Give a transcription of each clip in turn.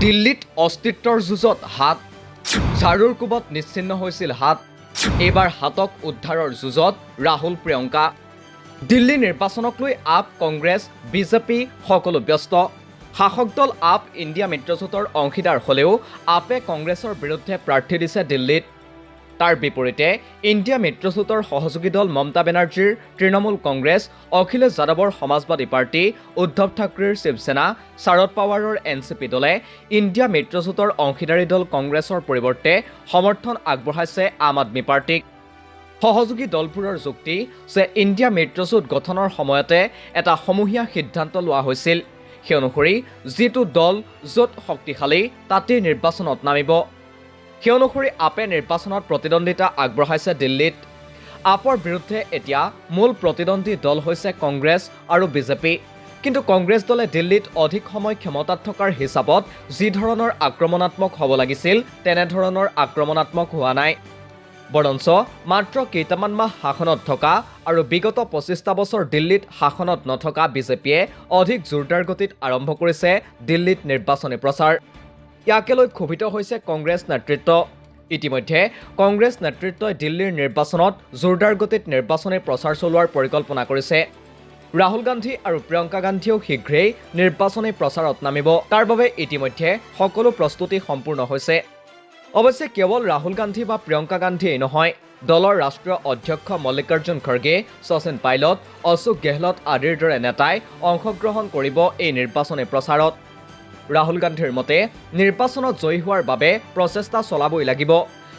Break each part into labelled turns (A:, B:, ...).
A: দিল্লীত অস্তিত্বৰ যুঁজত হাত ঝাৰুৰ কোবত নিশ্চিন্ন হৈছিল হাত এইবাৰ হাতক উদ্ধাৰৰ যুঁজত ৰাহুল প্ৰিয়ংকা দিল্লী নিৰ্বাচনক লৈ আপ কংগ্ৰেছ বিজেপি সকলো ব্যস্ত শাসক দল আপ ইণ্ডিয়া মিত্ৰজোঁটৰ অংশীদাৰ হ'লেও আপে কংগ্ৰেছৰ বিৰুদ্ধে প্ৰাৰ্থী দিছে দিল্লীত তাৰ বিপৰীতে ইণ্ডিয়া মিত্ৰজোঁটৰ সহযোগী দল মমতা বেনাৰ্জীৰ তৃণমূল কংগ্ৰেছ অখিলেশ যাদৱৰ সমাজবাদী পাৰ্টি উদ্ধৱ ঠাকৰেৰ শিৱসেনা শাৰদ পাৱাৰৰ এনচিপি দলে ইণ্ডিয়া মিত্ৰজোঁটৰ অংশীদাৰী দল কংগ্ৰেছৰ পৰিৱৰ্তে সমৰ্থন আগবঢ়াইছে আম আদমি পাৰ্টিক সহযোগী দলবোৰৰ যুক্তি যে ইণ্ডিয়া মিত্ৰজোঁট গঠনৰ সময়তে এটা সমূহীয়া সিদ্ধান্ত লোৱা হৈছিল সেই অনুসৰি যিটো দল য'ত শক্তিশালী তাতেই নিৰ্বাচনত নামিব সেই অনুসৰি আপে নিৰ্বাচনত প্ৰতিদ্বন্দ্বিতা আগবঢ়াইছে দিল্লীত আপৰ বিৰুদ্ধে এতিয়া মূল প্ৰতিদ্বন্দ্বী দল হৈছে কংগ্ৰেছ আৰু বিজেপি কিন্তু কংগ্ৰেছ দলে দিল্লীত অধিক সময় ক্ষমতাত থকাৰ হিচাপত যি ধৰণৰ আক্ৰমণাত্মক হ'ব লাগিছিল তেনেধৰণৰ আক্ৰমণাত্মক হোৱা নাই বৰঞ্চ মাত্ৰ কেইটামান মাহ শাসনত থকা আৰু বিগত ২৫টা বছৰ দিল্লীত শাসনত নথকা বিজেপিয়ে অধিক জোৰদাৰ গতিত আৰম্ভ কৰিছে দিল্লীত নিৰ্বাচনী প্ৰচাৰ ইয়াকে লৈ ক্ষোভিত হৈছে কংগ্ৰেছ নেতৃত্ব ইতিমধ্যে কংগ্ৰেছ নেতৃত্বই দিল্লীৰ নিৰ্বাচনত জোৰদাৰ গতিত নিৰ্বাচনী প্ৰচাৰ চলোৱাৰ পৰিকল্পনা কৰিছে ৰাহুল গান্ধী আৰু প্ৰিয়ংকা গান্ধীয়েও শীঘ্ৰেই নিৰ্বাচনী প্ৰচাৰত নামিব তাৰ বাবে ইতিমধ্যে সকলো প্ৰস্তুতি সম্পূৰ্ণ হৈছে অৱশ্যে কেৱল ৰাহুল গান্ধী বা প্ৰিয়ংকা গান্ধীয়েই নহয় দলৰ ৰাষ্ট্ৰীয় অধ্যক্ষ মল্লিকাৰ্জুন খৰ্গে শচীন পাইলট অশোক গেহলট আদিৰ দৰে নেতাই অংশগ্ৰহণ কৰিব এই নিৰ্বাচনী প্ৰচাৰত ৰাহুল গান্ধীৰ মতে নিৰ্বাচনত জয়ী হোৱাৰ বাবে প্ৰচেষ্টা চলাবই লাগিব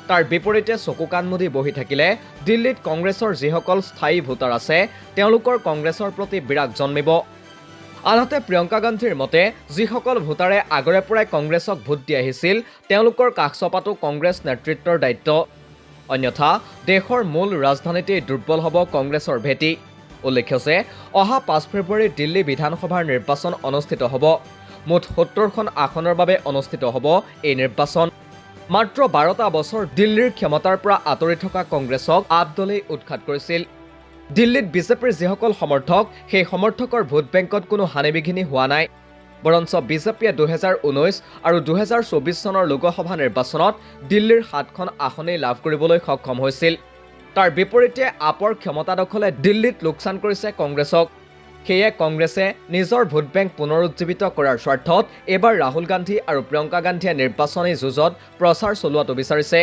A: তাৰ বিপৰীতে চকু কাণ মুদি বহি থাকিলে দিল্লীত কংগ্ৰেছৰ যিসকল স্থায়ী ভোটাৰ আছে তেওঁলোকৰ কংগ্ৰেছৰ প্ৰতি বিৰাগ জন্মিব আনহাতে প্ৰিয়ংকা গান্ধীৰ মতে যিসকল ভোটাৰে আগৰে পৰাই কংগ্ৰেছক ভোট দি আহিছিল তেওঁলোকৰ কাষ চপাটো কংগ্ৰেছ নেতৃত্বৰ দায়িত্ব অন্যথা দেশৰ মূল ৰাজধানীতেই দুৰ্বল হ'ব কংগ্ৰেছৰ ভেটি উল্লেখ্য যে অহা ৫ ফেব্ৰুৱাৰীত দিল্লী বিধানসভাৰ নিৰ্বাচন অনুষ্ঠিত হ'ব মুঠ ৭০খন আসনৰ বাবে অনুষ্ঠিত হ'ব এই নিৰ্বাচন মাত্ৰ ১২টা বছৰ দিল্লীৰ ক্ষমতাৰ পৰা আঁতৰি থকা কংগ্ৰেছক আপ দলেই উৎখাত কৰিছিল দিল্লীত বিজেপিৰ যিসকল সমৰ্থক সেই সমৰ্থকৰ ভোট বেংকত কোনো হানিবিঘিনি হোৱা নাই বৰঞ্চ বিজেপিয়ে ২০১৯ আৰু ২০২৪ চনৰ লোকসভা নিৰ্বাচনত দিল্লীৰ ৭খন আসনেই লাভ কৰিবলৈ সক্ষম হৈছিল তাৰ বিপৰীতে আপৰ ক্ষমতা দখলে দিল্লীত লোকচান কৰিছে কংগ্ৰেছক সেয়ে কংগ্ৰেছে নিজৰ ভোট বেংক পুনৰুজ্জীৱিত কৰাৰ স্বাৰ্থত এইবাৰ ৰাহুল গান্ধী আৰু প্ৰিয়ংকা গান্ধীয়ে নিৰ্বাচনী যুঁজত প্ৰচাৰ চলোৱাটো বিচাৰিছে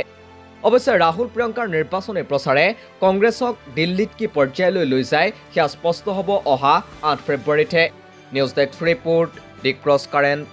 A: অৱশ্যে ৰাহুল প্ৰিয়ংকাৰ নিৰ্বাচনী প্ৰচাৰে কংগ্ৰেছক দিল্লীত কি পৰ্যায়লৈ লৈ যায় সেয়া স্পষ্ট হ'ব অহা ৮ ফেব্ৰুৱাৰীতহে news desk report the cross current